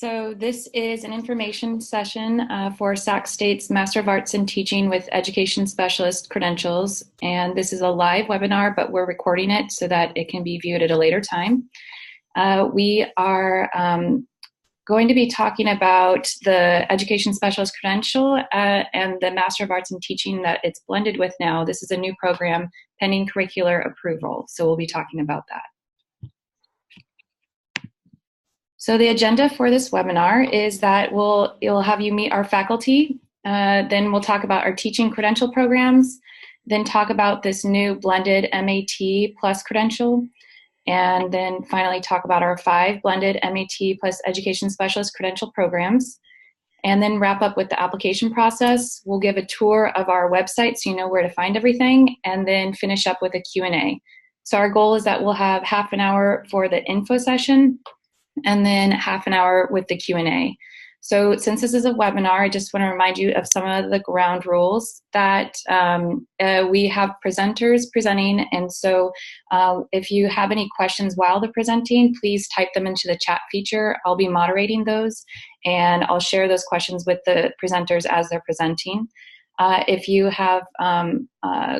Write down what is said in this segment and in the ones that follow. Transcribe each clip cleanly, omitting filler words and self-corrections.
So this is an information session for Sac State's Master of Arts in Teaching with Education Specialist Credentials. And this is a live webinar, but we're recording it so that it can be viewed at a later time. We are going to be talking about the Education Specialist Credential and the Master of Arts in Teaching that it's blended with now. This is a new program pending curricular approval. So we'll be talking about that. So the agenda for this webinar is that it'll have you meet our faculty, then we'll talk about our teaching credential programs, then talk about this new blended MAT plus credential, and then finally talk about our 5 blended MAT plus education specialist credential programs, and then wrap up with the application process. We'll give a tour of our website so you know where to find everything, and then finish up with a Q&A. So our goal is that we'll have half an hour for the info session, and then half an hour with the Q&A. So since this is a webinar, I just want to remind you of some of the ground rules that we have presenters presenting. And so if you have any questions while they're presenting, please type them into the chat feature. I'll be moderating those, and I'll share those questions with the presenters as they're presenting. If you have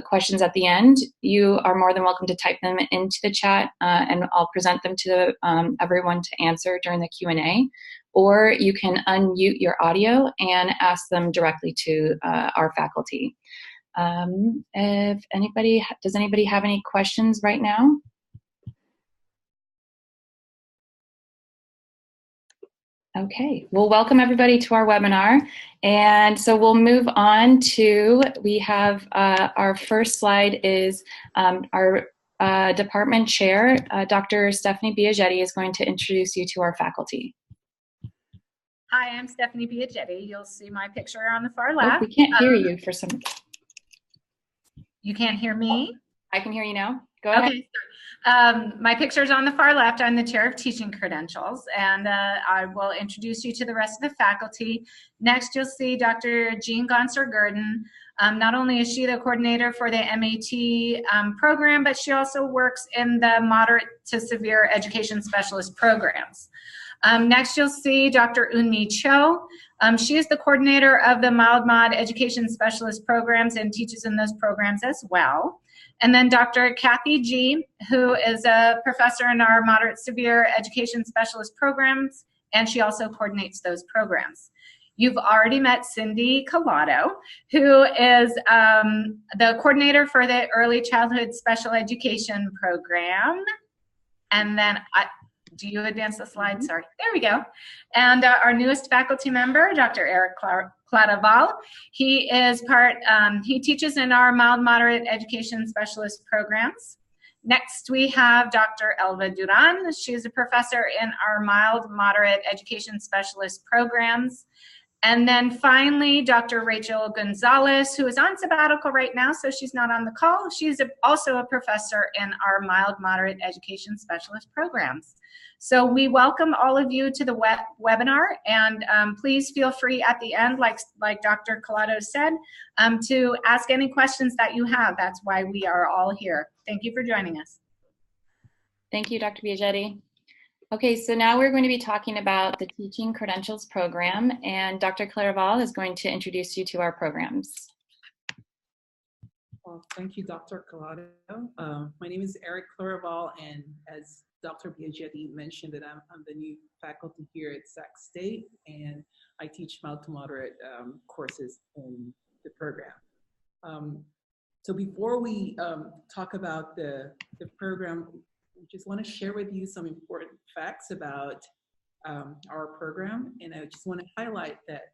questions at the end, you are more than welcome to type them into the chat, and I'll present them to everyone to answer during the Q&A. Or you can unmute your audio and ask them directly to our faculty. Does anybody have any questions right now? Okay, well, welcome everybody to our webinar. And so we'll move on to, we have our first slide is our department chair, Dr. Stephanie Biagetti, is going to introduce you to our faculty. Hi, I'm Stephanie Biagetti. You'll see my picture on the far left. Oh, we can't hear you for some. You can't hear me? I can hear you now. Go ahead. Okay. My picture's on the far left. I'm the chair of teaching credentials, and I will introduce you to the rest of the faculty. Next, you'll see Dr. Jean Gonser-Gurdon. Not only is she the coordinator for the MAT program, but she also works in the moderate to severe education specialist programs. Next, you'll see Dr. Eunmi Cho. She is the coordinator of the mild mod education specialist programs and teaches in those programs as well. And then Dr. Kathy G., who is a professor in our moderate severe education specialist programs, and she also coordinates those programs. You've already met Cindy Collado, who is the coordinator for the early childhood special education program. And then do you advance the slide? Sorry. There we go. And our newest faculty member, Dr. Eric Claraval. He teaches in our mild moderate education specialist programs. Next, we have Dr. Elva Duran. She's a professor in our mild moderate education specialist programs. And then finally, Dr. Rachel Gonzalez, who is on sabbatical right now, so she's not on the call. She's also a professor in our mild moderate education specialist programs. So we welcome all of you to the webinar, and please feel free at the end, like Dr. Collado said, to ask any questions that you have. That's why we are all here. Thank you for joining us. Thank you, Dr. Biagetti. Okay, so now we're going to be talking about the Teaching Credentials program, and Dr. Claraval is going to introduce you to our programs. Well, thank you, Dr. Collado. My name is Eric Claraval, and as Dr. Biagetti mentioned, that I'm the new faculty here at Sac State, and I teach mild to moderate courses in the program. So before we talk about the program, I just want to share with you some important facts about our program, and I just want to highlight that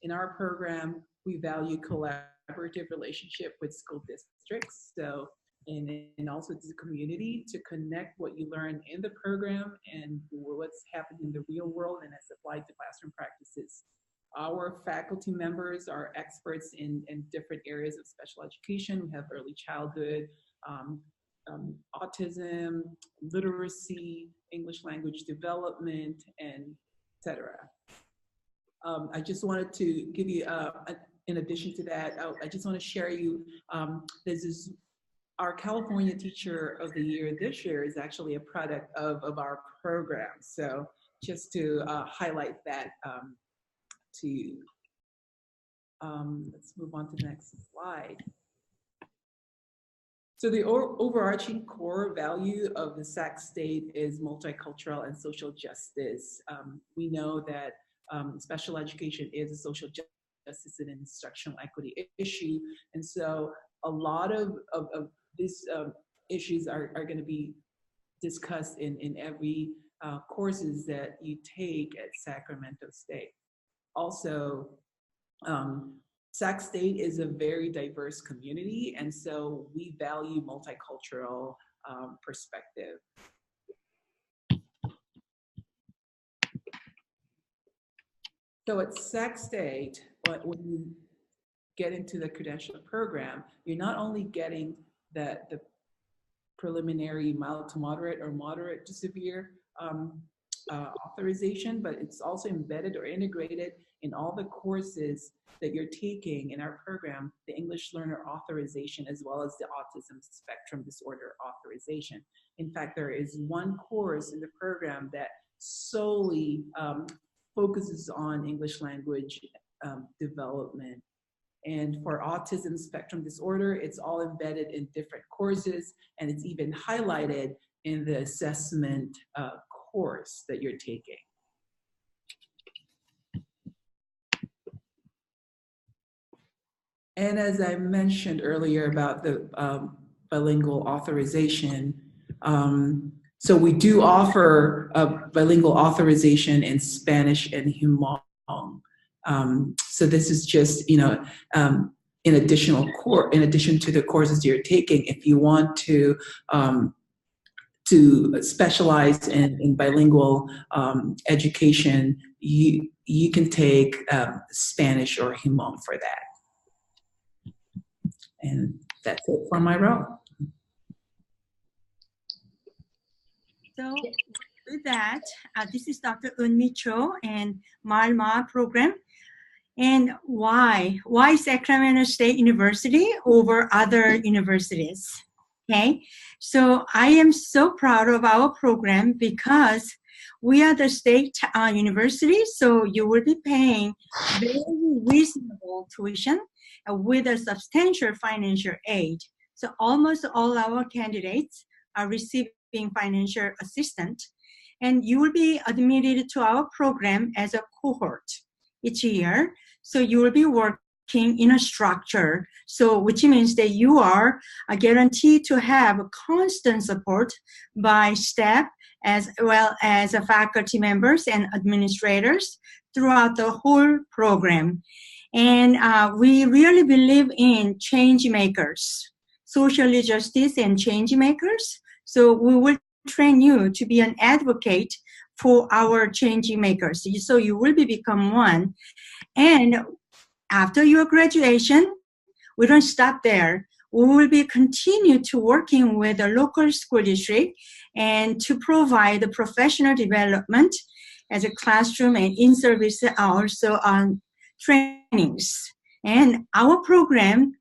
in our program, we value collaborative relationship with school districts. So and also to the community to connect what you learn in the program and what's happening in the real world and as applied to classroom practices. Our faculty members are experts in different areas of special education. We have early childhood, autism, literacy, English language development, and etc. I just wanted to give you, in addition to that, I just want to share you, this is our California Teacher of the Year this year is actually a product of our program. So just to highlight that let's move on to the next slide. So the overarching core value of the Sac State is multicultural and social justice. We know that special education is a social justice and instructional equity issue. And so a lot of these issues are going to be discussed in every courses that you take at Sacramento State. Also, Sac State is a very diverse community, and so we value multicultural perspective. So at Sac State, when you get into the credential program, you're not only getting the preliminary mild to moderate or moderate to severe authorization, but it's also embedded or integrated in all the courses that you're taking in our program, the English Learner Authorization, as well as the Autism Spectrum Disorder Authorization. In fact, there is one course in the program that solely focuses on English language development. And for autism spectrum disorder, it's all embedded in different courses, and it's even highlighted in the assessment course that you're taking. And as I mentioned earlier about the bilingual authorization, so we do offer a bilingual authorization in Spanish and Hmong. So this is just, in addition to the courses you're taking, if you want to specialize in bilingual education, you can take Spanish or Hmong for that. And that's it for my role. So with that, this is Dr. Eunmi Cho and MALMA program. And why Sacramento State University over other universities? Okay, so I am so proud of our program because we are the state university, so you will be paying very reasonable tuition with a substantial financial aid. So almost all our candidates are receiving financial assistance, and you will be admitted to our program as a cohort each year. So you will be working in a structure, so which means that you are guaranteed to have constant support by staff as well as faculty members and administrators throughout the whole program. And we really believe in change makers, social justice and change makers. So we will train you to be an advocate for our change makers. So you will become one. And after your graduation, we don't stop there. We will be continue to working with the local school district and to provide the professional development as a classroom and in-service also on trainings. And our program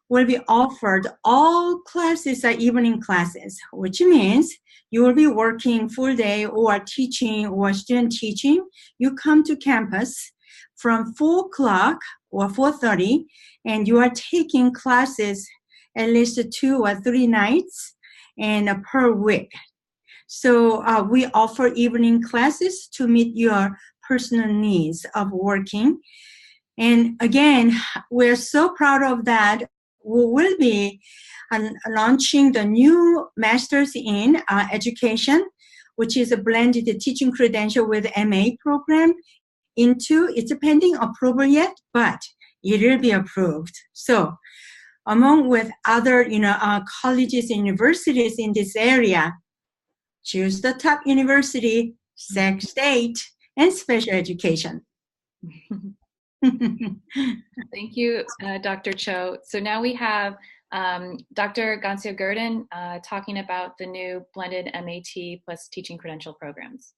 will be offered all classes are evening classes, which means you will be working full day or teaching or student teaching. You come to campus from 4 o'clock or 4:30, and you are taking classes at least 2 or 3 nights and per week. So we offer evening classes to meet your personal needs of working. And again, we're so proud of that. We will be launching the new Masters in Education, which is a blended teaching credential with MA program. It's pending approval yet, but it will be approved. So among with other colleges and universities in this area, choose the top university, Sac State, and special education. Thank you, Dr. Cho. So now we have Dr. Gancio-Gurdon talking about the new blended MAT plus teaching credential programs.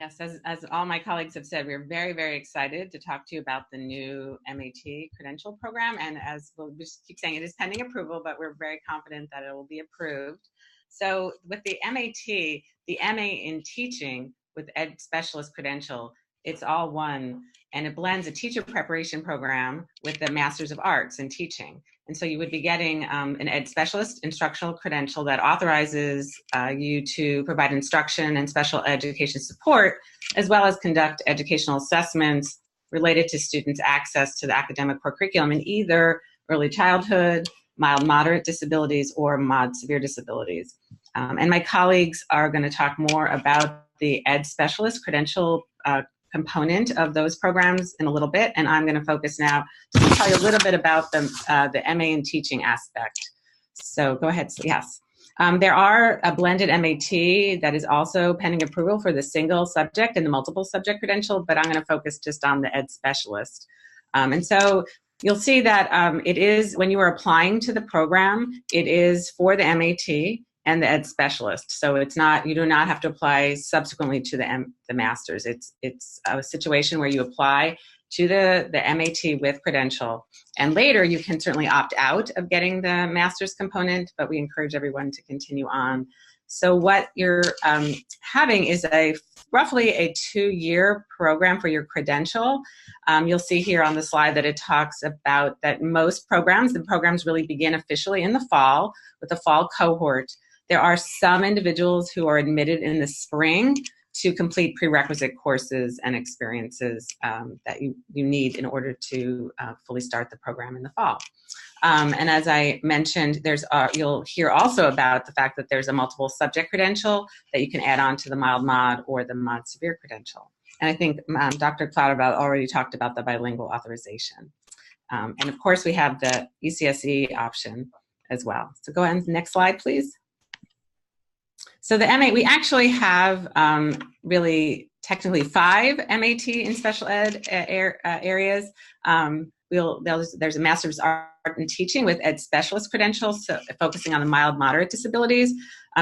Yes, as all my colleagues have said, we're very, very excited to talk to you about the new MAT credential program. And as we'll just keep saying, it is pending approval, but we're very confident that it will be approved. So with the MAT, the MA in teaching with Ed Specialist Credential, it's all one, and it blends a teacher preparation program with the Masters of Arts in Teaching. And so you would be getting an Ed Specialist instructional credential that authorizes you to provide instruction and special education support, as well as conduct educational assessments related to students' access to the academic core curriculum in either early childhood, mild moderate disabilities, or mod severe disabilities. And my colleagues are going to talk more about the Ed Specialist credential component of those programs in a little bit, and I'm going to focus now to tell you a little bit about the MA in teaching aspect. So go ahead. Yes. There are a blended MAT that is also pending approval for the single subject and the multiple subject credential, but I'm going to focus just on the Ed Specialist. And so you'll see that it is, when you are applying to the program, it is for the MAT and the Ed Specialist. So it's not, you do not have to apply subsequently to the Masters. It's a situation where you apply to the MAT with credential, and later you can certainly opt out of getting the Master's component, but we encourage everyone to continue on. So what you're having is roughly a 2-year program for your credential. You'll see here on the slide that it talks about that most programs, the programs really begin officially in the fall with the fall cohort. There are some individuals who are admitted in the spring to complete prerequisite courses and experiences that you need in order to fully start the program in the fall. And as I mentioned, you'll hear also about the fact that there's a multiple subject credential that you can add on to the mild mod or the mod severe credential. And I think Dr. Clouderville already talked about the bilingual authorization. And of course, we have the ECSE option as well. So go ahead, next slide, please. So the MA, we actually have really technically 5 MAT in special ed areas. There's a Master's of Art in Teaching with Ed Specialist credentials, so focusing on the mild moderate disabilities.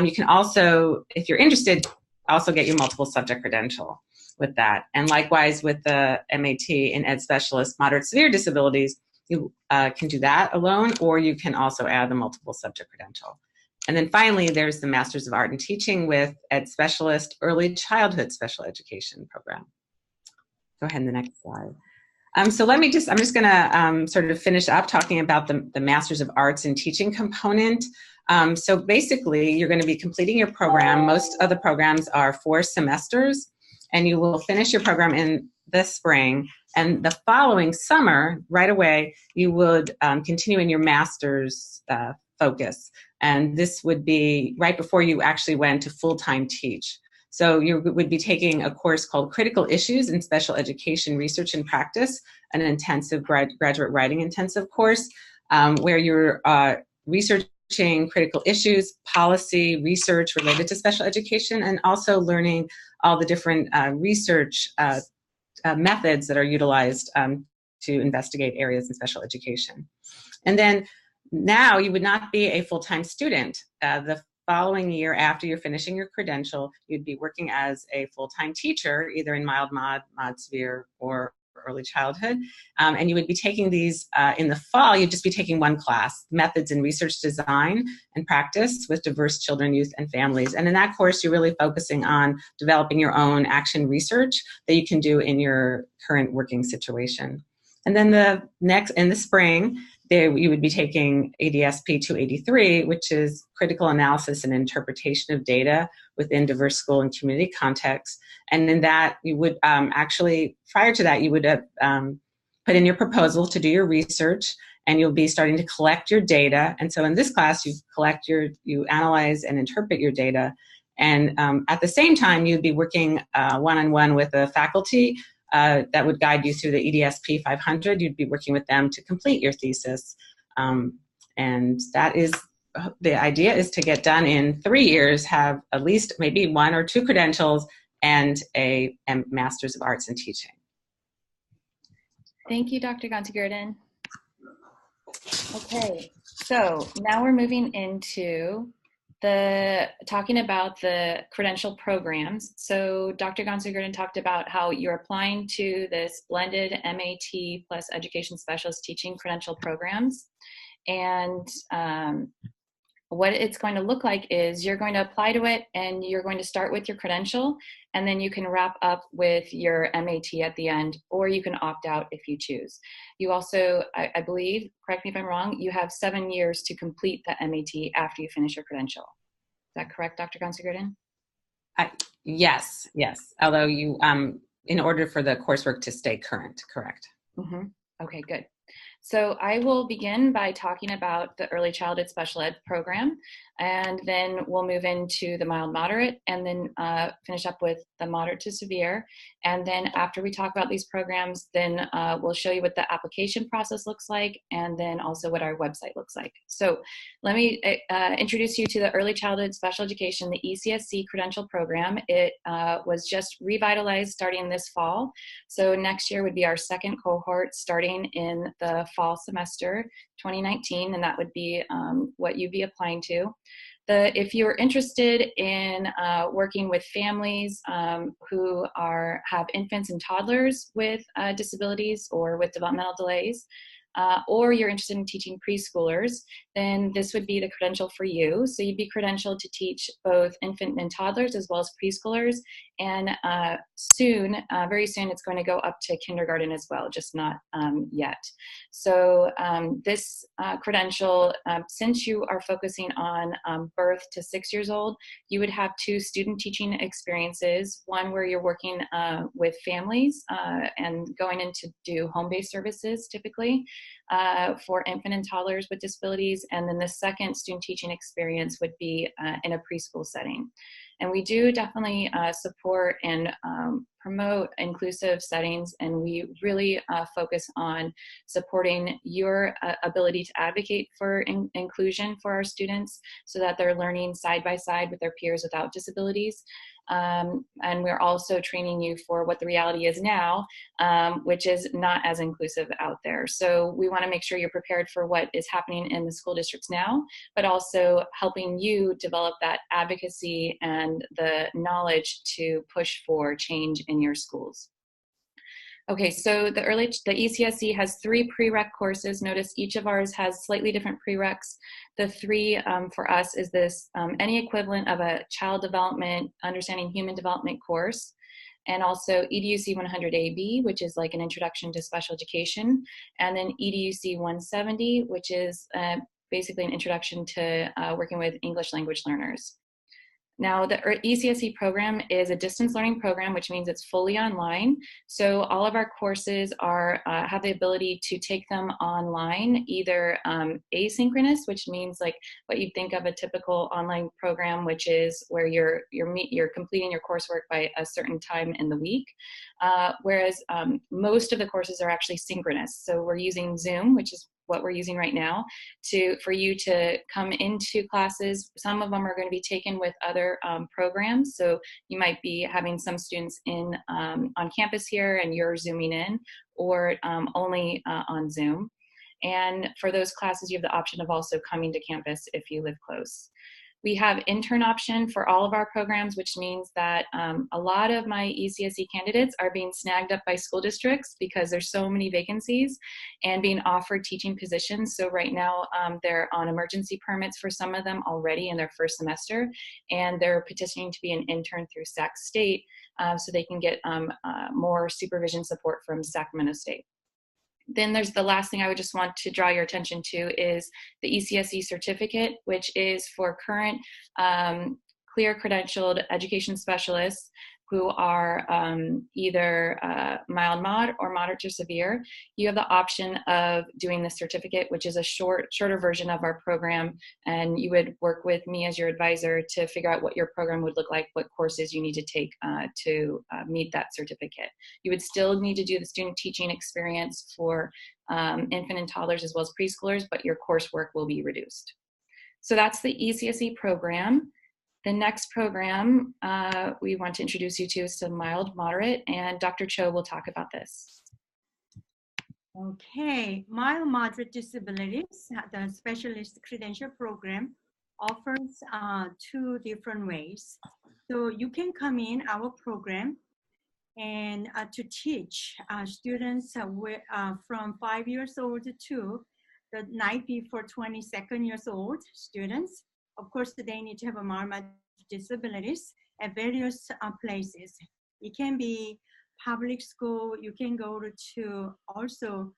You can also, if you're interested, also get your multiple subject credential with that. And likewise with the MAT in Ed Specialist moderate severe disabilities, you can do that alone, or you can also add the multiple subject credential. And then finally, there's the Masters of Art in Teaching with Ed Specialist Early Childhood Special Education program. Go ahead, the next slide. So I'm just going to sort of finish up talking about the Masters of Arts in Teaching component. So basically, you're going to be completing your program. Most of the programs are 4 semesters, and you will finish your program in the spring. And the following summer, right away, you would continue in your master's focus. And this would be right before you actually went to full-time teach. So you would be taking a course called Critical Issues in Special Education Research and Practice, an intensive graduate writing intensive course where you're researching critical issues, policy, research related to special education, and also learning all the different research methods that are utilized to investigate areas in special education. And then now you would not be a full-time student. The following year after you're finishing your credential, you'd be working as a full-time teacher, either in mild mod, mod severe, or early childhood. And you would be taking these in the fall, you'd just be taking one class, Methods in Research Design and Practice with Diverse Children, Youth, and Families. And in that course, you're really focusing on developing your own action research that you can do in your current working situation. And then in the spring, you would be taking ADSP 283, which is Critical Analysis and Interpretation of Data within Diverse School and Community Contexts. And in that, you would actually, prior to that, you would put in your proposal to do your research, and you'll be starting to collect your data. And so in this class, you analyze and interpret your data. And at the same time, you'd be working one-on-one with a faculty that would guide you through the EDSP 500. You'd be working with them to complete your thesis. And that is, the idea is to get done in 3 years, have at least maybe 1 or 2 credentials, and a Master's of Arts in Teaching. Thank you, Dr. Gonti-Gurdon. Okay, so now we're moving into talking about the credential programs. So Dr. Gonti-Gurdon talked about how you're applying to this blended MAT plus education specialist teaching credential programs. And what it's going to look like is you're going to apply to it and you're going to start with your credential, and then you can wrap up with your MAT at the end, or you can opt out if you choose. You also, I believe, correct me if I'm wrong, you have 7 years to complete the MAT after you finish your credential. Is that correct, Dr. Gonser-Gurdon? Yes. Although you, in order for the coursework to stay current, correct. Mm-hmm. Okay, good. So I will begin by talking about the early childhood special ed program, and then we'll move into the mild moderate, and then finish up with the moderate to severe. And then after we talk about these programs, then we'll show you what the application process looks like, and then also what our website looks like. So let me introduce you to the early childhood special education, the ECSC credential program. It was just revitalized starting this fall. So next year would be our second cohort starting in the fall semester 2019, and that would be what you'd be applying to. If you're interested in working with families who have infants and toddlers with disabilities or with developmental delays, or you're interested in teaching preschoolers, then this would be the credential for you. So you'd be credentialed to teach both infant and toddlers as well as preschoolers. And soon, very soon, it's going to go up to kindergarten as well, just not yet. So this credential, since you are focusing on birth to 6 years old, you would have 2 student teaching experiences, one where you're working with families and going in to do home-based services typically for infant and toddlers with disabilities, and then the second student teaching experience would be in a preschool setting. And we do definitely support and promote inclusive settings, and we really focus on supporting your ability to advocate for inclusion for our students so that they're learning side by side with their peers without disabilities. And we're also training you for what the reality is now, which is not as inclusive out there. So we want to make sure you're prepared for what is happening in the school districts now, but also helping you develop that advocacy and the knowledge to push for change in your schools. Okay, so the ECSC has 3 prereq courses. Notice each of ours has slightly different prereqs. The 3 for us is this any equivalent of a child development, understanding human development course, and also EDUC 100AB, which is like an introduction to special education, and then EDUC 170, which is basically an introduction to working with English language learners. Now, the ECSC program is a distance learning program, which means it's fully online. So all of our courses have the ability to take them online, either asynchronous, which means like what you'd think of a typical online program, which is where you're completing your coursework by a certain time in the week. Whereas most of the courses are actually synchronous. So we're using Zoom, which is what we're using right now, for you to come into classes. Some of them are going to be taken with other programs. So you might be having some students on campus here and you're Zooming in, or only on Zoom. And for those classes, you have the option of also coming to campus if you live close. We have intern option for all of our programs, which means that a lot of my ECSE candidates are being snagged up by school districts because there's so many vacancies and being offered teaching positions. So right now they're on emergency permits for some of them already in their first semester, and they're petitioning to be an intern through Sac State so they can get more supervision support from Sacramento State. Then there's the last thing I would just want to draw your attention to is the ECSE certificate, which is for current clear credentialed education specialists who are either mild mod or moderate to severe. You have the option of doing the certificate, which is a shorter version of our program, and you would work with me as your advisor to figure out what your program would look like, what courses you need to take to meet that certificate. You would still need to do the student teaching experience for infant and toddlers as well as preschoolers, but your coursework will be reduced. So that's the ECSE program. The next program we want to introduce you to is the mild moderate, and Dr. Cho will talk about this. Okay, mild moderate disabilities, the specialist credential program offers 2 different ways. So you can come in our program and to teach students from 5 years old to the 90 for 22 years old students. Of course, they need to have a mild disabilities at various places. It can be public school. You can go to also,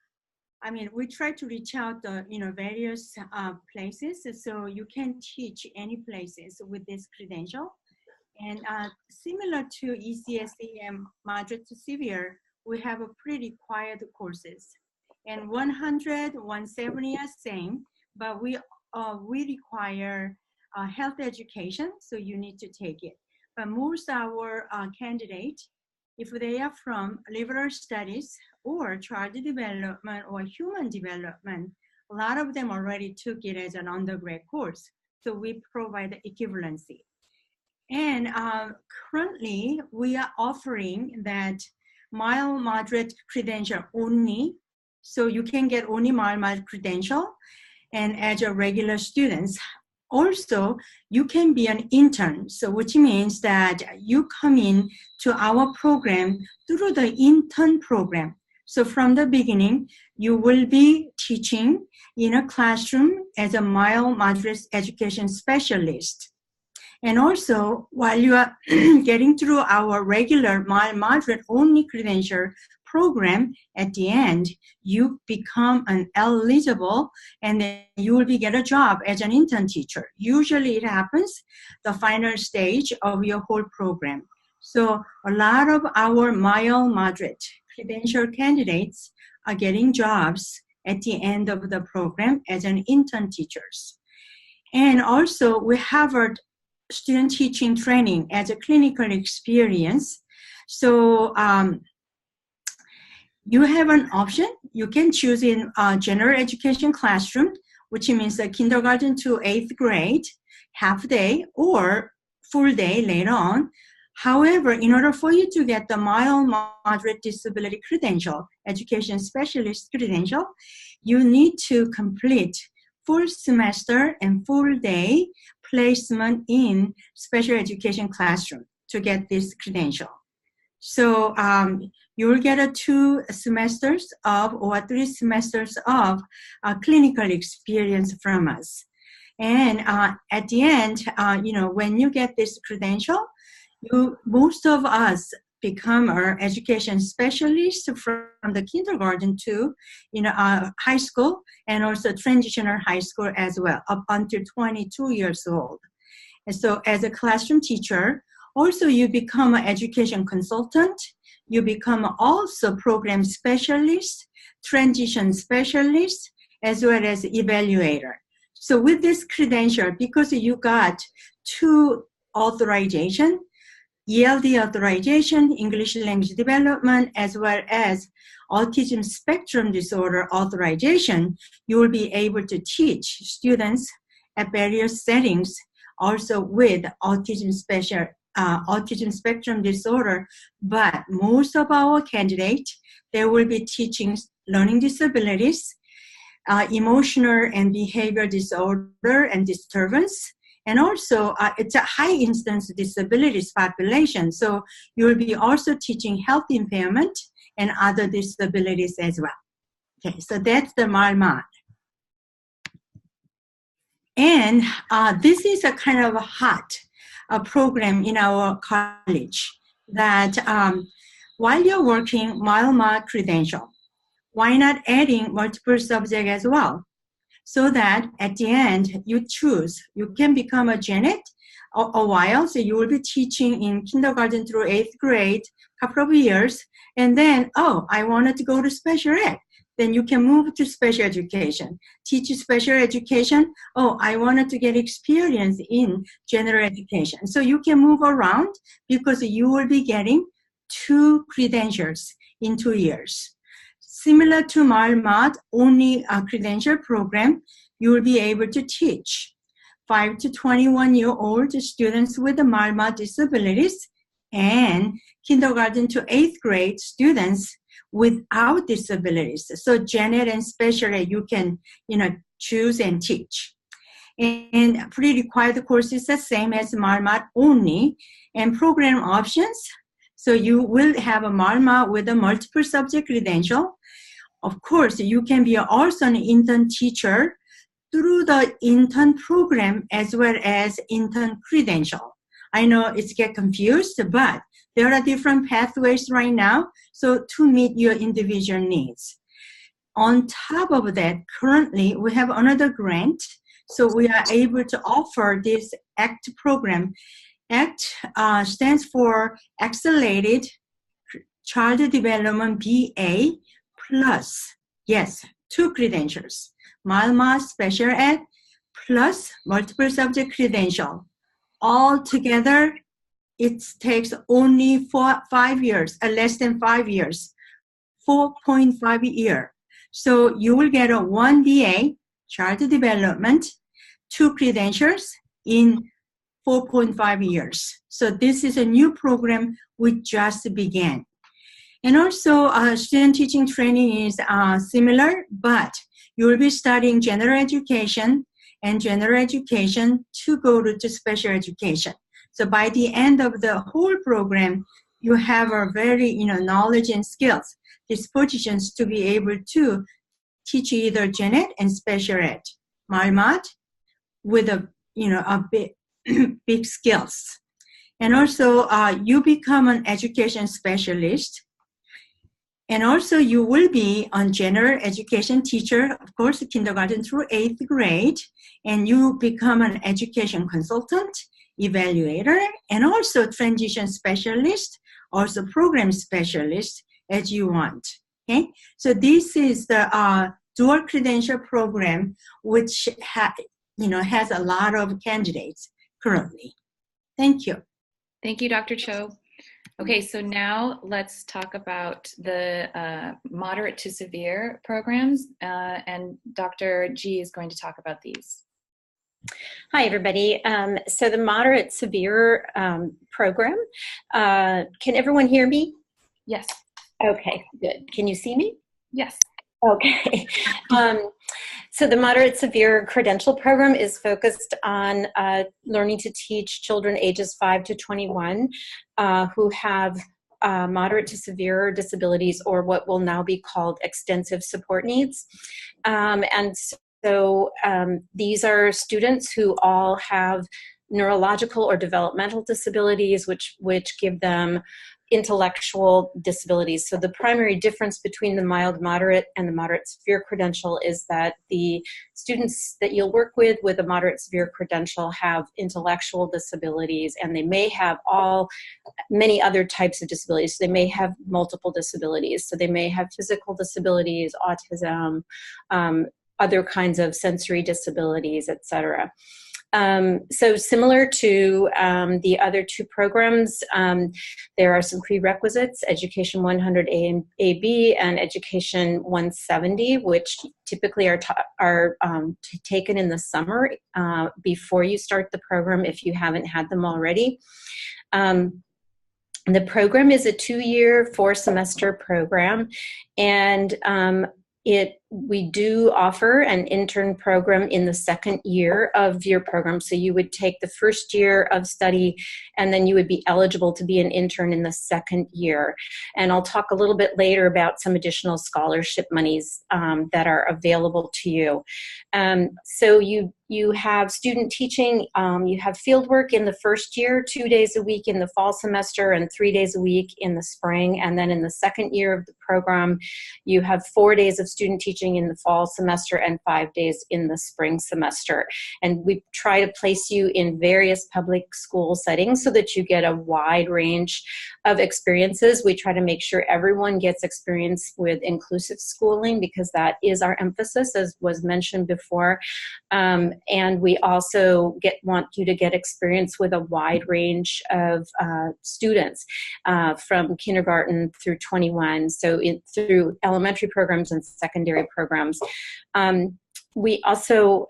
I mean, we try to reach out the various places, so you can teach any places with this credential. And similar to ECSE and moderate to severe, we have a pretty quiet courses. And 100, 170 are same, but we require health education, so you need to take it. But most our candidates, if they are from liberal studies or child development or human development, a lot of them already took it as an undergrad course. So we provide the equivalency. And currently, we are offering that mild, moderate credential only. So you can get only mild credential. And as a regular students, also, you can be an intern. So which means that you come in to our program through the intern program. So from the beginning, you will be teaching in a classroom as a mild, moderate education specialist. And also, while you are getting through our regular mild, moderate only credential program, at the end, you become an eligible and then you will get a job as an intern teacher. Usually it happens the final stage of your whole program. So a lot of our mild, moderate credential candidates are getting jobs at the end of the program as an intern teachers. And also we have a student teaching training as a clinical experience. So you have an option. You can choose in general education classroom, which means a kindergarten to 8th grade, half day or full day later on. However, in order for you to get the mild, moderate disability credential, education specialist credential, you need to complete full semester and full day placement in special education classroom to get this credential. So you will get 2 semesters of or 3 semesters of clinical experience from us. And at the end, when you get this credential, most of us become our education specialists from the kindergarten to high school and also transitional high school as well, up until 22 years old. And so as a classroom teacher, also you become an education consultant, you become also program specialist, transition specialist, as well as evaluator. So with this credential, because you got 2 authorization, ELD authorization, English language development, as well as autism spectrum disorder authorization, you will be able to teach students at various settings, also with autism spectrum disorder. But most of our candidates, they will be teaching learning disabilities, emotional and behavioral disorder and disturbance. And also, it's a high instance disabilities population. So you will be also teaching health impairment and other disabilities as well. Okay, so that's the mild. And this is a kind of a hot program in our college that while you're working mild credential, why not adding multiple subject as well? So that at the end, you choose, you can become a Janet a while. So you will be teaching in kindergarten through 8th grade, couple of years. And then, I wanted to go to special ed. Then you can move to special education, teach special education. I wanted to get experience in general education. So you can move around because you will be getting 2 credentials in 2 years. Similar to mild only a credential program, you will be able to teach 5 to 21-year-old students with mild disabilities and kindergarten to 8th grade students without disabilities. So gen ed and special ed, you can choose and teach. And pre-required courses are the same as mild only, and program options. So you will have a mild with a multiple subject credential. Of course, you can be also an intern teacher through the intern program as well as intern credential. I know it's get confused, but there are different pathways right now, so to meet your individual needs. On top of that, currently we have another grant, so we are able to offer this ACT program. ACT stands for Accelerated Child Development BA plus, yes, 2 credentials, MALMA Special Ed plus multiple subject credential. All together, it takes only 5 years, less than 5 years, 4.5 year. So you will get a 1 BA, child development, 2 credentials in 4.5 years. So this is a new program we just began. And also student teaching training is similar, but you will be studying general education and general education to go to special education. So by the end of the whole program, you have a very, knowledge and skills, dispositions to be able to teach either gen ed and special ed, MALMAT, with a big, big skills. And also you become an education specialist. And also you will be a general education teacher, of course, kindergarten through 8th grade, and you become an education consultant, evaluator, and also transition specialist, also program specialist as you want, okay? So this is the dual credential program, which has a lot of candidates currently. Thank you. Thank you, Dr. Cho. Okay, so now let's talk about the moderate to severe programs, and Dr. G is going to talk about these. Hi, everybody. So the moderate severe program, can everyone hear me? Yes. Okay, good. Can you see me? Yes. Okay. So the moderate severe credential program is focused on learning to teach children ages 5 to 21 who have moderate to severe disabilities, or what will now be called extensive support needs. And so these are students who all have neurological or developmental disabilities, which give them intellectual disabilities. So the primary difference between the mild, moderate, and the moderate severe credential is that the students that you'll work with a moderate severe credential have intellectual disabilities, and they may have many other types of disabilities. So they may have multiple disabilities. So they may have physical disabilities, autism, other kinds of sensory disabilities, etc. So similar to the other 2 programs, there are some prerequisites, Education 100 A and AB and Education 170, which typically are taken in the summer before you start the program if you haven't had them already. The program is a 2-year, 4-semester program, and we do offer an intern program in the 2nd year of your program. So you would take the 1st year of study, and then you would be eligible to be an intern in the 2nd year. And I'll talk a little bit later about some additional scholarship monies that are available to you. So you have student teaching, you have field work in the 1st year, 2 days a week in the fall semester and 3 days a week in the spring. And then in the 2nd year of the program, you have 4 days of student teaching in the fall semester and 5 days in the spring semester. And we try to place you in various public school settings so that you get a wide range of experiences. We try to make sure everyone gets experience with inclusive schooling, because that is our emphasis, as was mentioned before. And we also want you to get experience with a wide range of students from kindergarten through 21, so through elementary programs and secondary programs. We also,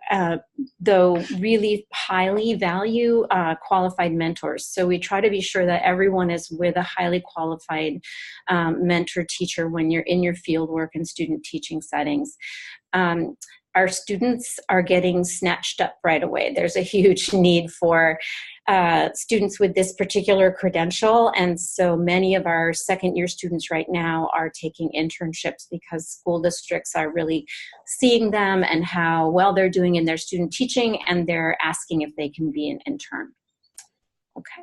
though, really highly value qualified mentors. So we try to be sure that everyone is with a highly qualified mentor teacher when you're in your fieldwork and student teaching settings. our students are getting snatched up right away. There's a huge need for students with this particular credential, and so many of our second-year students right now are taking internships because school districts are really seeing them and how well they're doing in their student teaching, and they're asking if they can be an intern. Okay.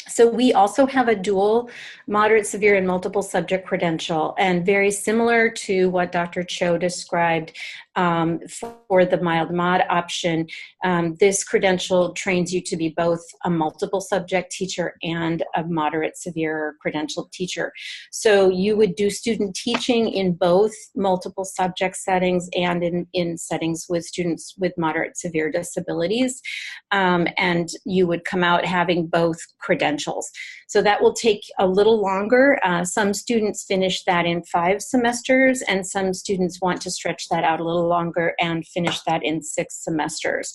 So we also have a dual moderate, severe, and multiple subject credential, and very similar to what Dr. Cho described for the mild mod option, this credential trains you to be both a multiple subject teacher and a moderate, severe credentialed teacher. So you would do student teaching in both multiple subject settings and in settings with students with moderate, severe disabilities, and you would come out having both credentials. So that will take a little longer. Some students finish that in 5 semesters, and some students want to stretch that out a little longer and finish that in 6 semesters.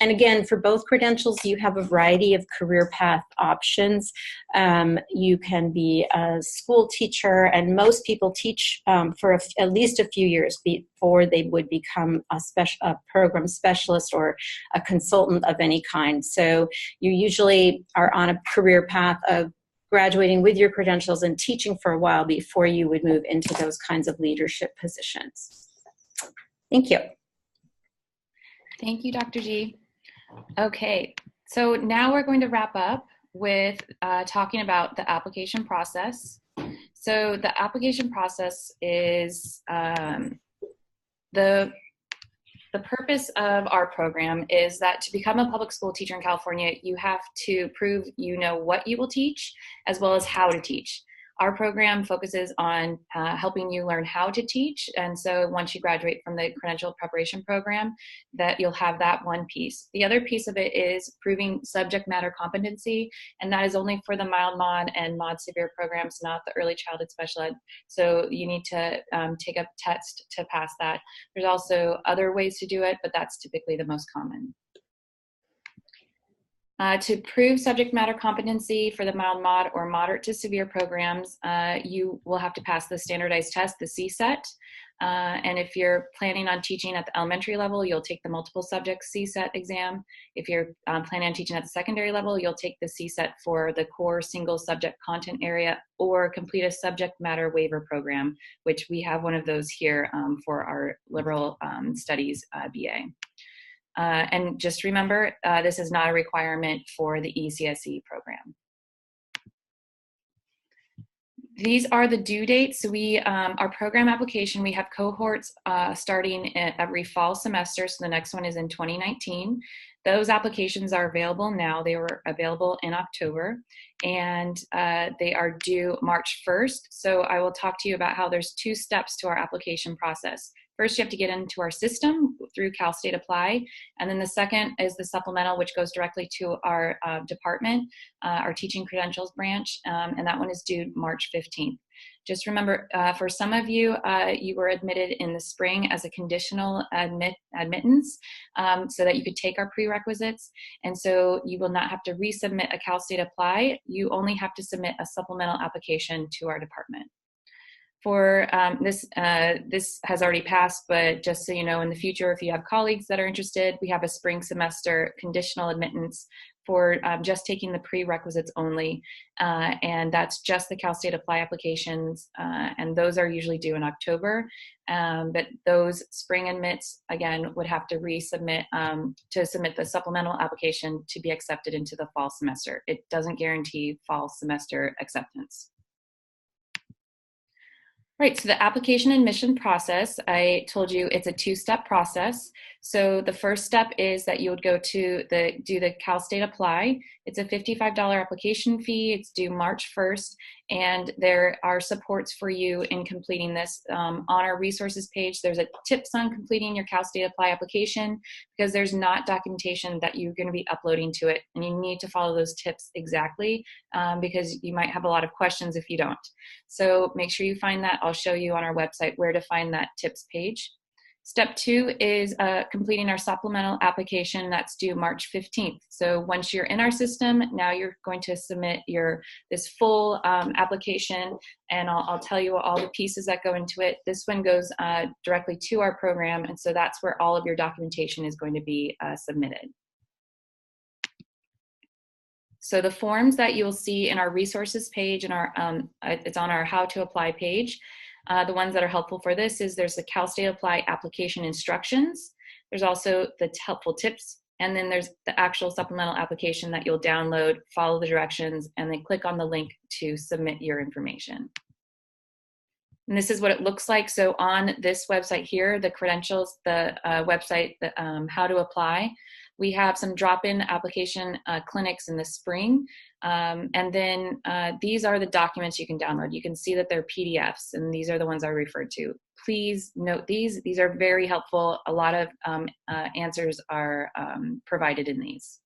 And again, for both credentials, you have a variety of career path options. You can be a school teacher, and most people teach for at least a few years before they would become a program specialist or a consultant of any kind. So you usually are on a career path of graduating with your credentials and teaching for a while before you would move into those kinds of leadership positions. Thank you. Thank you, Dr. G. Okay, so now we're going to wrap up with talking about the application process. So the application process is the purpose of our program is that to become a public school teacher in California, you have to prove you know what you will teach as well as how to teach. Our program focuses on helping you learn how to teach, and so once you graduate from the credential preparation program, that you'll have that one piece. The other piece of it is proving subject matter competency, and that is only for the mild mod and mod severe programs, not the early childhood special ed. So you need to take a test to pass that. There's also other ways to do it, but that's typically the most common. To prove subject matter competency for the mild mod or moderate to severe programs, you will have to pass the standardized test, the CSET. And if you're planning on teaching at the elementary level, you'll take the multiple subject CSET exam. If you're planning on teaching at the secondary level, you'll take the CSET for the core single subject content area or complete a subject matter waiver program, which we have one of those here for our liberal studies BA. And just remember, this is not a requirement for the ECSE program. These are the due dates. So our program application, we have cohorts starting every fall semester. So the next one is in 2019. Those applications are available now. They were available in October, and they are due March 1st. So I will talk to you about how there's 2 steps to our application process. First, you have to get into our system through Cal State Apply, and then the second is the supplemental, which goes directly to our department, our teaching credentials branch, and that one is due March 15th. Just remember, for some of you, you were admitted in the spring as a conditional admittance so that you could take our prerequisites, and so you will not have to resubmit a Cal State Apply. You only have to submit a supplemental application to our department. For this has already passed, but just so you know, in the future, if you have colleagues that are interested, we have a spring semester conditional admittance for just taking the prerequisites only, and that's just the Cal State Apply applications, and those are usually due in October, but those spring admits, again, would have to resubmit to submit the supplemental application to be accepted into the fall semester. It doesn't guarantee fall semester acceptance. Right, so the application admission process, I told you it's a 2-step process. So the first step is that you would go to do the Cal State Apply. It's a $55 application fee. It's due March 1st, and there are supports for you in completing this. On our resources page, there's a tips on completing your Cal State Apply application because there's not documentation that you're going to be uploading to it, and you need to follow those tips exactly because you might have a lot of questions if you don't. So make sure you find that. I'll show you on our website where to find that tips page. Step 2 is completing our supplemental application that's due March 15th. So once you're in our system, now you're going to submit this full application, and I'll tell you all the pieces that go into it. This one goes directly to our program, and so that's where all of your documentation is going to be submitted. So the forms that you'll see in our resources page, and it's on our How to Apply page. The ones that are helpful for this is there's the Cal State Apply application instructions. There's also the helpful tips, and then there's the actual supplemental application that you'll download, follow the directions, and then click on the link to submit your information. And this is what it looks like. So on this website here, the credentials, the website, How to Apply, we have some drop-in application clinics in the spring. And then these are the documents you can download. You can see that they're PDFs, and these are the ones I referred to. Please note these. These are very helpful. A lot of answers are provided in these.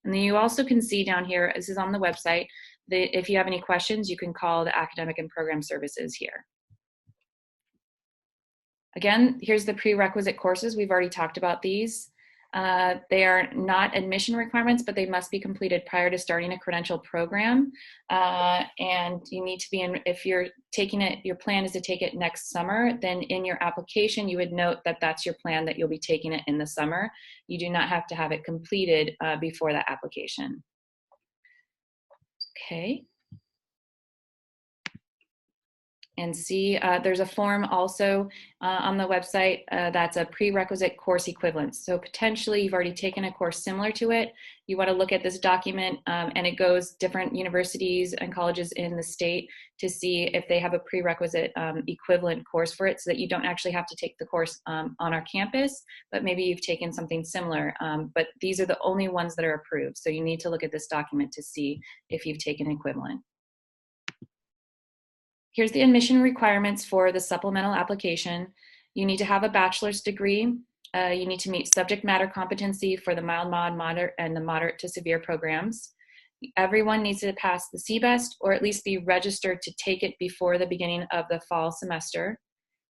And then you also can see down here, this is on the website, that if you have any questions, you can call the academic and program services here. Again, here's the prerequisite courses. We've already talked about these. They are not admission requirements, but they must be completed prior to starting a credential program. And you need to be in, if you're taking it, your plan is to take it next summer, then in your application, you would note that that's your plan, that you'll be taking it in the summer. You do not have to have it completed before that application. Okay. And see, there's a form also on the website that's a prerequisite course equivalence. So potentially you've already taken a course similar to it. You want to look at this document, and it goes different universities and colleges in the state to see if they have a prerequisite equivalent course for it, so that you don't actually have to take the course on our campus, but maybe you've taken something similar. But these are the only ones that are approved. So you need to look at this document to see if you've taken equivalent. Here's the admission requirements for the supplemental application. You need to have a bachelor's degree. You need to meet subject matter competency for the mild, moderate, and the moderate to severe programs. Everyone needs to pass the CBEST, or at least be registered to take it before the beginning of the fall semester.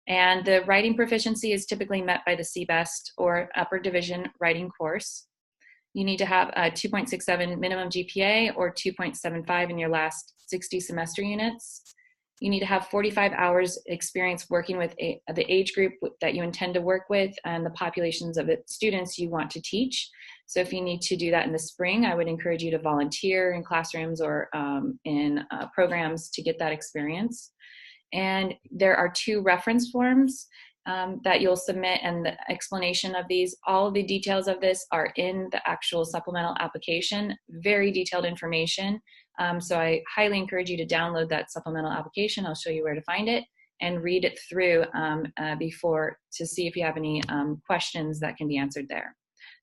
And the writing proficiency is typically met by the CBEST or upper division writing course. You need to have a 2.67 minimum GPA or 2.75 in your last 60 semester units. You need to have 45 hours experience working with the age group that you intend to work with and the populations of students you want to teach. So if you need to do that in the spring, I would encourage you to volunteer in classrooms or in programs to get that experience. And there are 2 reference forms that you'll submit, and the explanation of these. All of the details of this are in the actual supplemental application, very detailed information. So I highly encourage you to download that supplemental application. I'll show you where to find it and read it through before to see if you have any questions that can be answered there.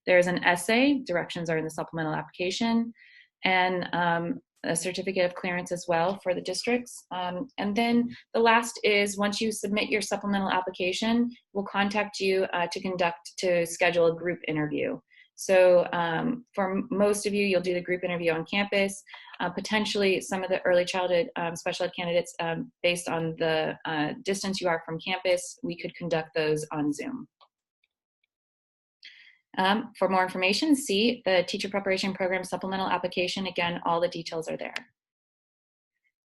There's an essay, directions are in the supplemental application, and a certificate of clearance as well for the districts. And then the last is, once you submit your supplemental application, we'll contact you to schedule a group interview. So for most of you, you'll do the group interview on campus. Potentially some of the early childhood special ed candidates, based on the distance you are from campus, we could conduct those on Zoom. For more information, see the Teacher Preparation Program Supplemental Application. Again, all the details are there.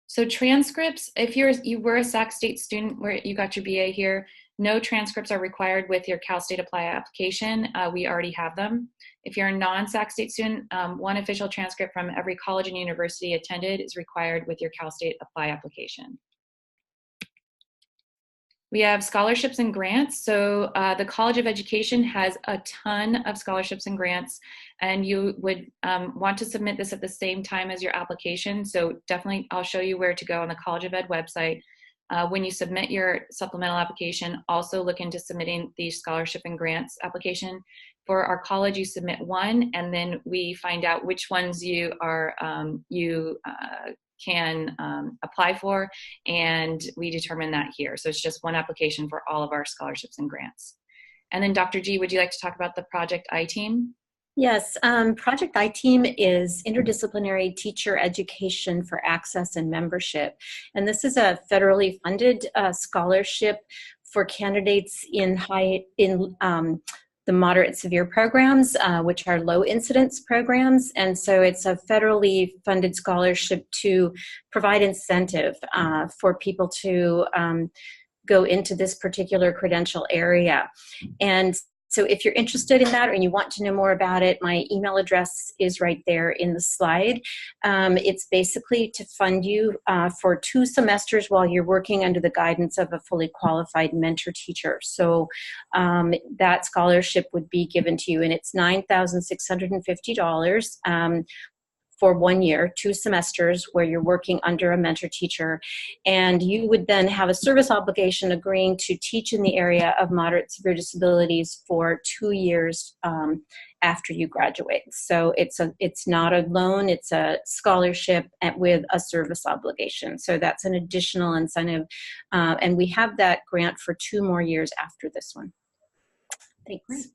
So transcripts, if you were a Sac State student where you got your BA here, no transcripts are required with your Cal State Apply application. We already have them. If you're a non-Sac State student, 1 official transcript from every college and university attended is required with your Cal State Apply application. We have scholarships and grants. So the College of Education has a ton of scholarships and grants, and you would want to submit this at the same time as your application. So definitely, I'll show you where to go on the College of Ed website. When you submit your supplemental application, also look into submitting the scholarship and grants application. For our college, you submit 1, and then we find out which ones you are can apply for, and we determine that here. So it's just 1 application for all of our scholarships and grants. And then Dr. G, would you like to talk about the Project I-Team? Yes, Project I-Team is interdisciplinary teacher education for access and membership. And this is a federally funded scholarship for candidates in the moderate severe programs, which are low incidence programs. And so it's a federally funded scholarship to provide incentive for people to go into this particular credential area. And so if you're interested in that or you want to know more about it, my email address is right there in the slide. It's basically to fund you for 2 semesters while you're working under the guidance of a fully qualified mentor teacher. So that scholarship would be given to you, and it's $9,650 for 1 year, 2 semesters where you're working under a mentor teacher. And you would then have a service obligation agreeing to teach in the area of moderate severe disabilities for 2 years after you graduate. So it's not a loan, it's a scholarship with a service obligation. So that's an additional incentive. And we have that grant for 2 more years after this one. Thanks.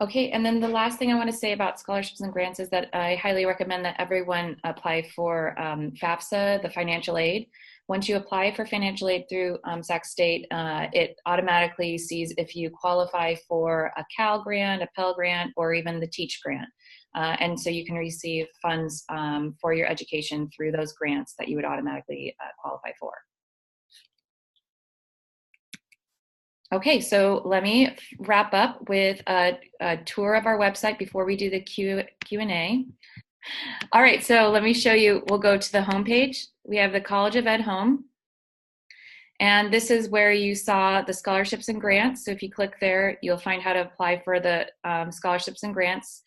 Okay, and then the last thing I want to say about scholarships and grants is that I highly recommend that everyone apply for FAFSA, the financial aid. Once you apply for financial aid through Sac State, it automatically sees if you qualify for a Cal grant, a Pell grant, or even the Teach grant. And so you can receive funds for your education through those grants that you would automatically qualify for. Okay, so let me wrap up with a tour of our website before we do the Q&A. All right, so let me show you. We'll go to the homepage. We have the College of Ed home. And this is where you saw the scholarships and grants. So if you click there, you'll find how to apply for the scholarships and grants.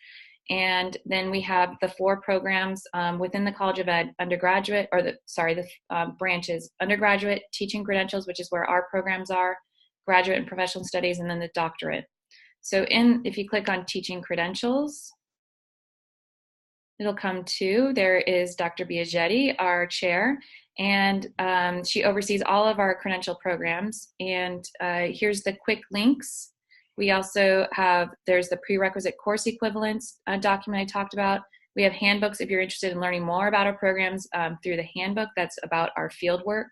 And then we have the 4 programs within the College of Ed, undergraduate, or the branches, undergraduate, teaching credentials, which is where our programs are, graduate and professional studies, and then the doctorate. So if you click on teaching credentials, it'll come to, there is Dr. Biagietti, our chair, and she oversees all of our credential programs. And here's the quick links. We also have, there's the prerequisite course equivalence document I talked about. We have handbooks if you're interested in learning more about our programs through the handbook that's about our field work.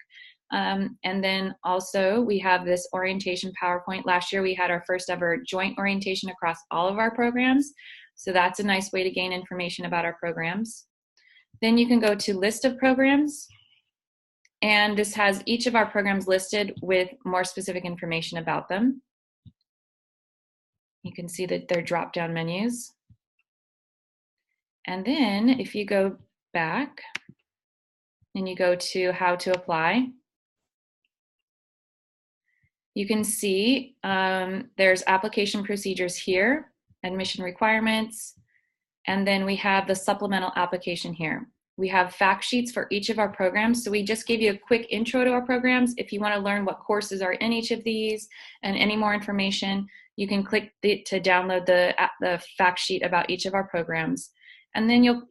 And then also we have this orientation PowerPoint. Last year we had our first ever joint orientation across all of our programs. So that's a nice way to gain information about our programs. Then you can go to list of programs. And this has each of our programs listed with more specific information about them. You can see that they're drop-down menus. And then if you go back and you go to how to apply, you can see there's application procedures here, admission requirements, and then we have the supplemental application here. We have fact sheets for each of our programs, so we just gave you a quick intro to our programs. If you want to learn what courses are in each of these and any more information, you can click to download the fact sheet about each of our programs. And then you'll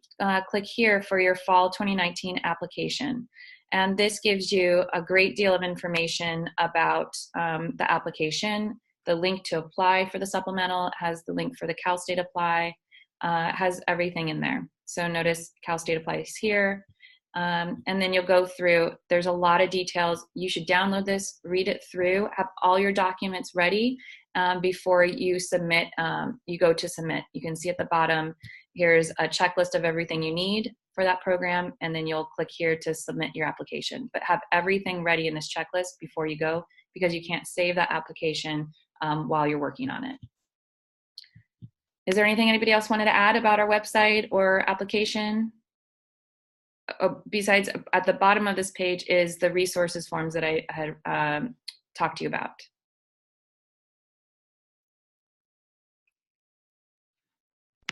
click here for your fall 2019 application. And this gives you a great deal of information about the application. The link to apply for the supplemental has the link for the Cal State Apply, has everything in there. So notice Cal State Apply is here. And then you'll go through, there's a lot of details. You should download this, read it through, have all your documents ready before you submit, you go to submit. You can see at the bottom, here's a checklist of everything you need for that program, and then you'll click here to submit your application. But have everything ready in this checklist before you go, because you can't save that application while you're working on it. Is there anything anybody else wanted to add about our website or application? Oh, besides, at the bottom of this page is the resources forms that I had talked to you about.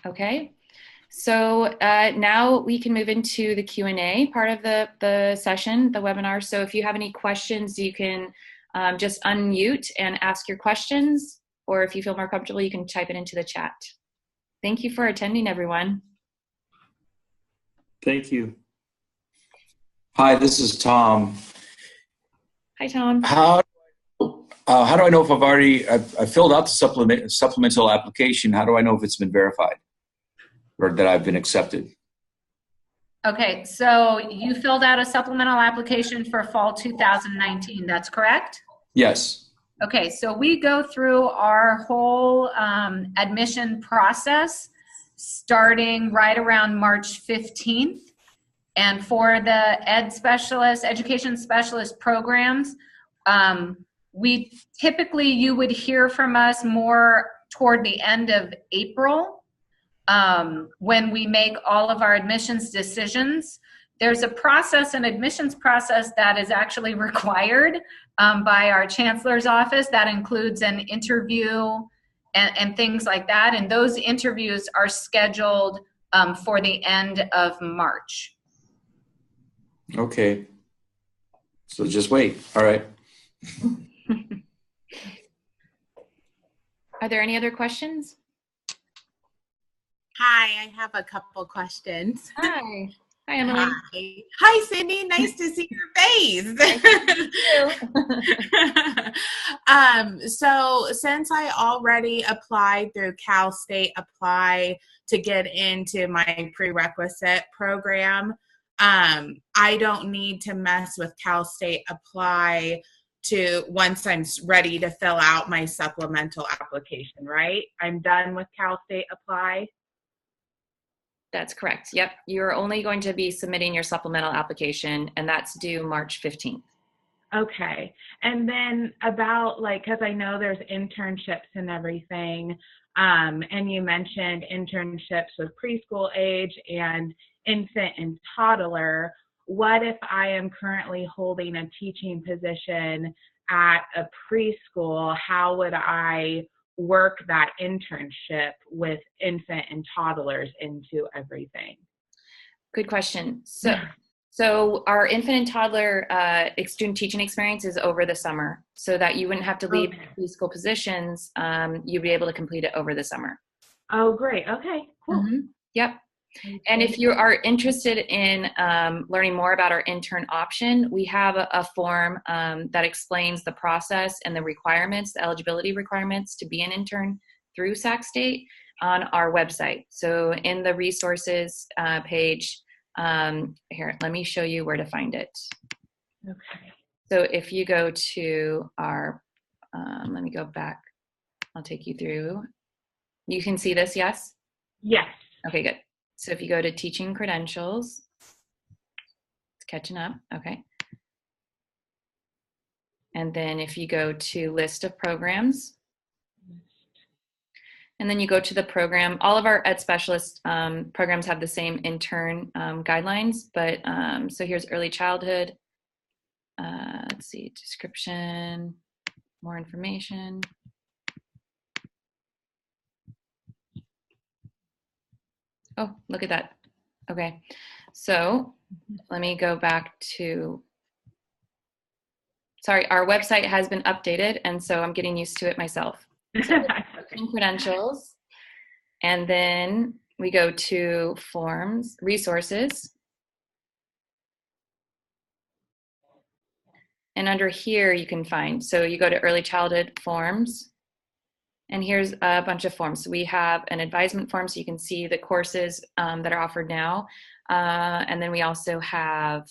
Okay. So now we can move into the Q&A part of the session, the webinar. So if you have any questions, you can just unmute and ask your questions, or if you feel more comfortable, you can type it into the chat. Thank you for attending, everyone. Thank you. Hi, this is Tom. Hi, Tom. How do I know if I filled out the supplemental application? How do I know if it's been verified or that I've been accepted? Okay, so you filled out a supplemental application for fall 2019, that's correct? Yes. Okay, so we go through our whole admission process starting right around March 15th. And for the education specialist programs, you would hear from us more toward the end of April when we make all of our admissions decisions. There's a process, an admissions process that is actually required by our chancellor's office that includes an interview and things like that. And those interviews are scheduled for the end of March. Okay. So just wait. All right. Are there any other questions? Hi, I have a couple questions. Hi. Hi, Emily. Hi, Cindy. Nice to see your face. So since I already applied through Cal State Apply to get into my prerequisite program, I don't need to mess with Cal State Apply once I'm ready to fill out my supplemental application, right? I'm done with Cal State Apply. That's correct. Yep. You're only going to be submitting your supplemental application, and that's due March 15th. Okay. And then about because I know there's internships and everything, and you mentioned internships with preschool age and infant and toddler. What if I am currently holding a teaching position at a preschool? How would I work that internship with infant and toddlers into everything? Good question. So our infant and toddler student teaching experience is over the summer, so that you wouldn't have to leave preschool positions. You'd be able to complete it over the summer. Oh, great. Okay, cool. Mm-hmm. Yep. And if you are interested in learning more about our intern option, we have a form that explains the process and the requirements, the eligibility requirements to be an intern through Sac State on our website. So in the resources page, here, let me show you where to find it. Okay. So if you go to our, let me go back. I'll take you through. You can see this, yes? Yes. Okay, good. So if you go to teaching credentials, it's catching up, okay. And then if you go to list of programs, and then you go to the program, all of our Ed Specialist programs have the same intern guidelines, but so here's early childhood. Let's see, description, more information. Oh, look at that. Okay, so let me go back to, sorry, our website has been updated, and so I'm getting used to it myself. So credentials, and then we go to forms, resources. And under here you can find, so you go to early childhood forms, and here's a bunch of forms. So we have an advisement form, so you can see the courses that are offered now. And then we also have,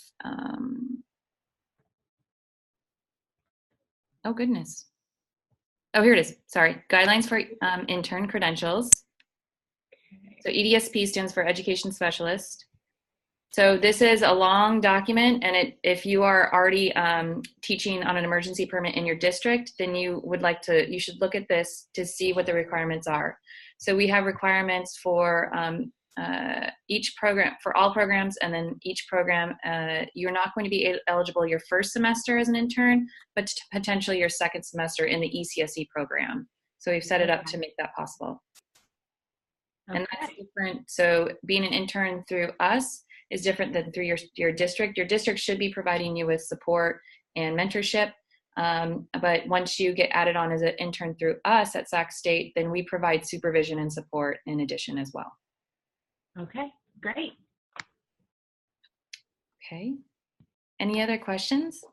oh goodness. Oh, here it is. Sorry. Guidelines for intern credentials. So EDSP stands for Education Specialist. So this is a long document, and if you are already teaching on an emergency permit in your district, then you should look at this to see what the requirements are. So we have requirements for each program, for all programs, and then each program, you're not going to be eligible your first semester as an intern, but potentially your second semester in the ECSE program. So we've set it up to make that possible. Okay. And that's different. So being an intern through us is different than through your district. Your district should be providing you with support and mentorship. But once you get added on as an intern through us at Sac State, then we provide supervision and support in addition as well. Okay, great. Okay. Any other questions?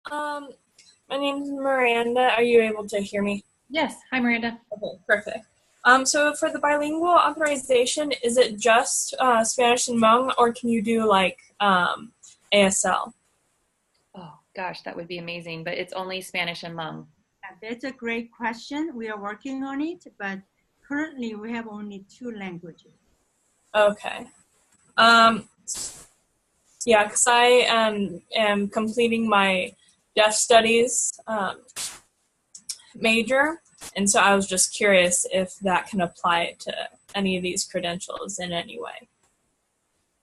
My name's Miranda. Are you able to hear me? Yes. Hi, Miranda. Okay, perfect. So for the bilingual authorization, is it just Spanish and Hmong, or can you do like ASL? Oh, Gosh, that would be amazing, but it's only Spanish and Hmong. That's a great question. We are working on it, but currently we have only 2 languages. Okay. Yeah, because I am completing my deaf studies major, and so I was just curious if that can apply to any of these credentials in any way.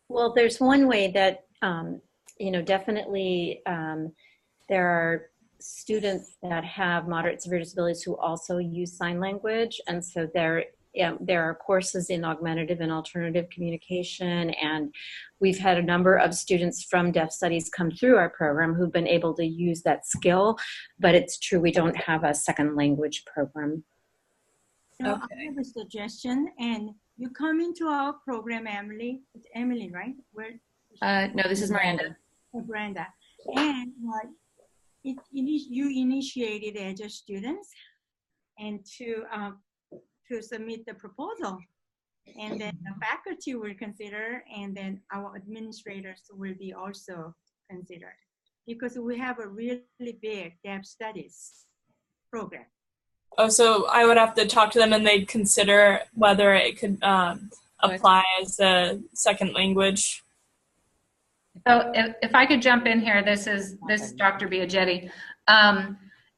Well, there's one way that, definitely there are students that have moderate severe disabilities who also use sign language. And so there are courses in augmentative and alternative communication. And we've had a number of students from Deaf Studies come through our program who've been able to use that skill. But it's true, we don't have a second language program. So okay. I have a suggestion, and you come into our program, Emily. It's Emily, right? No, this is Miranda. Miranda. And you initiated as a student and to submit the proposal. And then the faculty will consider, and then our administrators will be also considered. Because we have a really big Deaf Studies program. Oh, so I would have to talk to them and they'd consider whether it could apply as a second language. So if I could jump in here, this is Dr. Biagietti.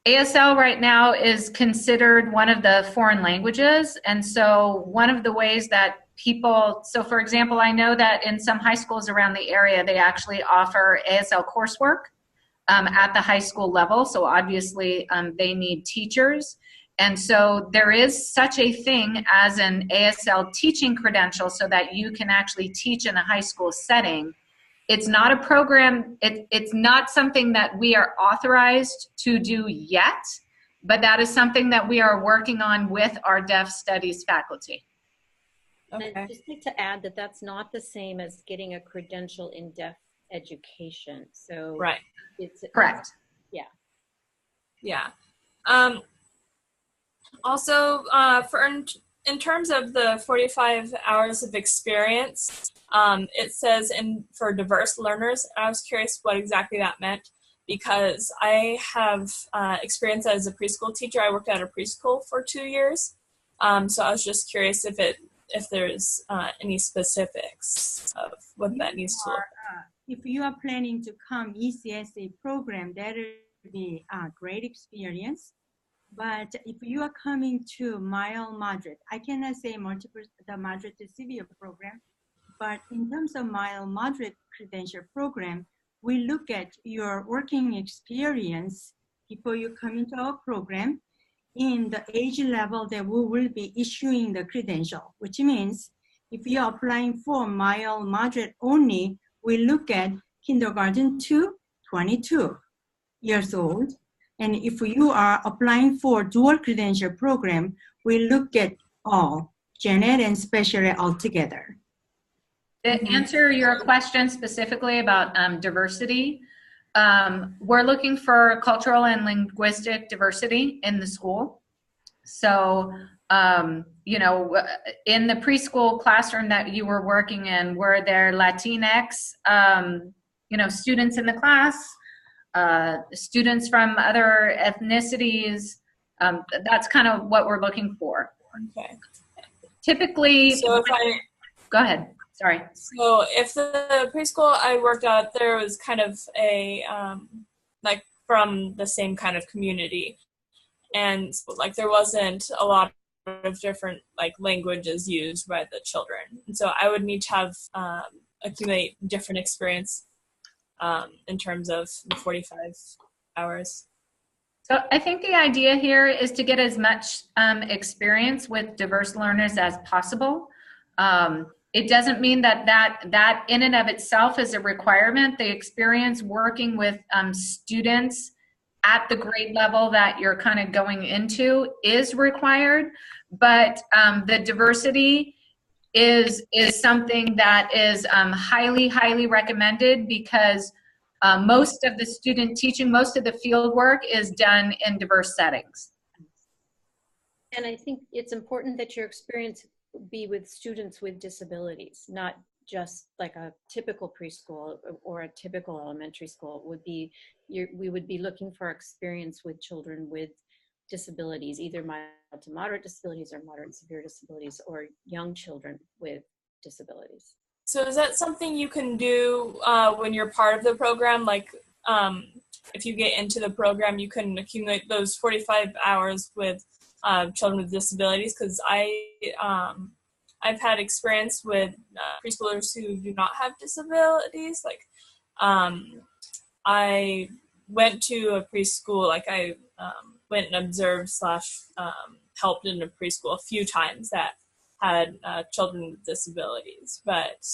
ASL right now is considered one of the foreign languages. And so one of the ways that so for example, I know that in some high schools around the area, they actually offer ASL coursework at the high school level. So obviously they need teachers. And so there is such a thing as an ASL teaching credential so that you can actually teach in a high school setting. It's not a program, it's not something that we are authorized to do yet, but that is something that we are working on with our Deaf Studies faculty. Okay. And I'd just like to add that that's not the same as getting a credential in deaf education. So right. It's correct. Yeah. Yeah. Also, in terms of the 45 hours of experience, it says for diverse learners. I was curious what exactly that meant, because I have experience as a preschool teacher. I worked at a preschool for 2 years, so I was just curious if there's any specifics of what that needs to look like. If you are planning to come ECSA program, that would be a great experience. But if you are coming to mild moderate, I cannot say the moderate to severe program, but in terms of mild moderate credential program, we look at your working experience before you come into our program in the age level that we will be issuing the credential, which means if you are applying for mild moderate only, we look at kindergarten to 22 years old. And if you are applying for dual credential program, we look at all, gen ed and special ed altogether. To answer your question specifically about diversity, we're looking for cultural and linguistic diversity in the school. So, in the preschool classroom that you were working in, were there Latinx, students in the class? Students from other ethnicities, that's kind of what we're looking for. Okay. Typically, so go ahead, sorry. So if the preschool I worked at, there was kind of a, from the same kind of community. And there wasn't a lot of different languages used by the children. And so I would need to have accumulate different experience in terms of the 45 hours. So I think the idea here is to get as much experience with diverse learners as possible. It doesn't mean that in and of itself is a requirement. The experience working with students at the grade level that you're kind of going into is required, but the diversity is something that is highly recommended, because most of the student teaching, most of the field work is done in diverse settings. And I think it's important that your experience be with students with disabilities, not just like a typical preschool or a typical elementary school. Would be we would be looking for experience with children with disabilities, either mild to moderate disabilities or moderate severe disabilities, or young children with disabilities. So is that something you can do when you're part of the program? Like if you get into the program, you can accumulate those 45 hours with children with disabilities? Because I've had experience with preschoolers who do not have disabilities. Like I went to a preschool, like I went and observed / helped in a preschool a few times that had children with disabilities, but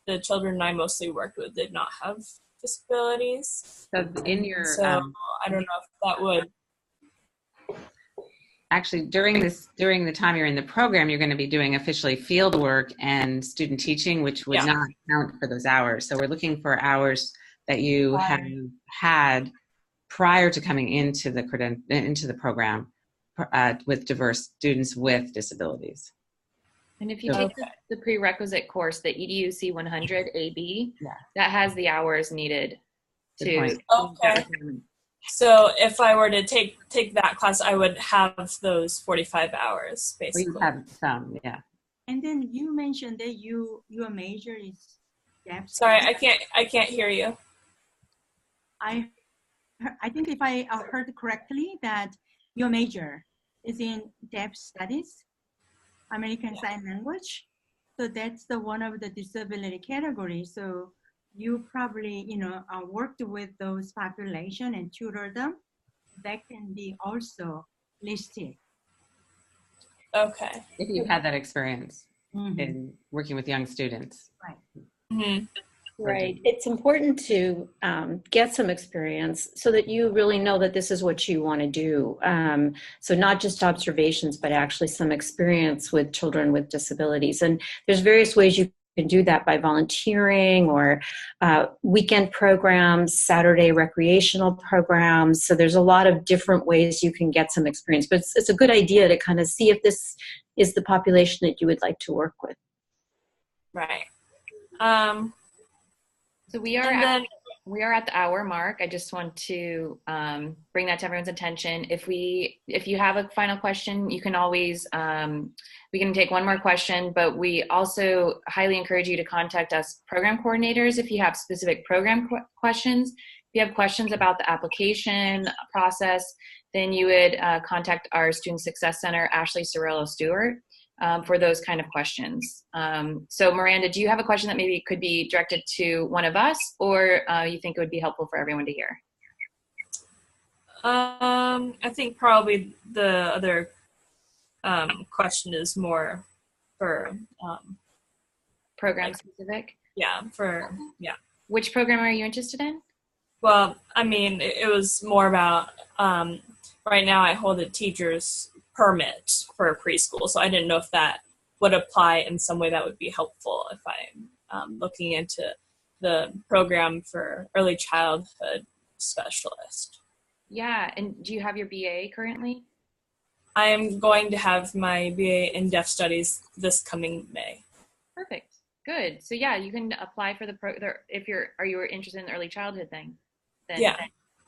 the children I mostly worked with did not have disabilities. So in your, so I don't know if that would. Actually, during the time you're in the program, you're going to be doing officially field work and student teaching, which would not count for those hours. So we're looking for hours that you have had prior to coming into the program with diverse students with disabilities. And if you take the prerequisite course, the EDUC 100 AB, that has the hours needed to. Okay. So if I were to take that class, I would have those 45 hours, basically. Well, you have some, yeah. And then you mentioned that your major is deaf. Sorry, I can't hear you. I think if I heard correctly that your major is in deaf studies, American Sign Language. So that's one of the disability categories. So you probably, worked with those population and tutored them. That can be also listed. Okay. If you've had that experience in working with young students. Right. Mm-hmm. Right. It's important to get some experience so that you really know that this is what you want to do. So not just observations, but actually some experience with children with disabilities. And there's various ways you can do that by volunteering or weekend programs, Saturday recreational programs. So there's a lot of different ways you can get some experience. But it's a good idea to kind of see if this is the population that you would like to work with. Right. So we are at the hour mark. I just want to bring that to everyone's attention. If you have a final question, you can always, we can take one more question, but we also highly encourage you to contact us program coordinators if you have specific program questions. If you have questions about the application process, then you would contact our Student Success Center, Ashley Cirillo Stewart, for those kind of questions. So Miranda, do you have a question that maybe could be directed to one of us, or you think it would be helpful for everyone to hear? I think probably the other question is more for program specific? Yeah, Which program are you interested in? Well, I mean, it was more about, right now I hold a teacher's permit for a preschool, so I didn't know if that would apply in some way that would be helpful if I'm looking into the program for early childhood specialist. Yeah, and do you have your BA currently? I am going to have my BA in Deaf Studies this coming May. Perfect. Good. So yeah, you can apply for if you were interested in the early childhood thing. Then. Yeah,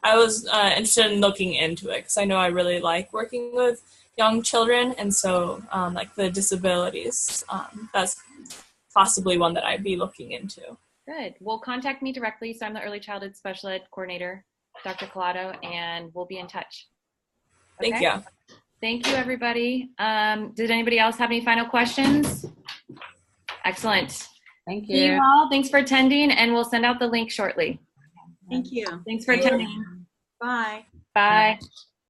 I was interested in looking into it because I know I really like working with young children, and so like the disabilities, that's possibly one that I'd be looking into. Good. Well, contact me directly. So I'm the early childhood special ed coordinator, Dr. Collado, and we'll be in touch. Okay? Thank you. Thank you, everybody. Did anybody else have any final questions? Excellent. Thank you. See you all. Thanks for attending, and we'll send out the link shortly. Thank you. Thanks for attending. Bye. Bye. Bye.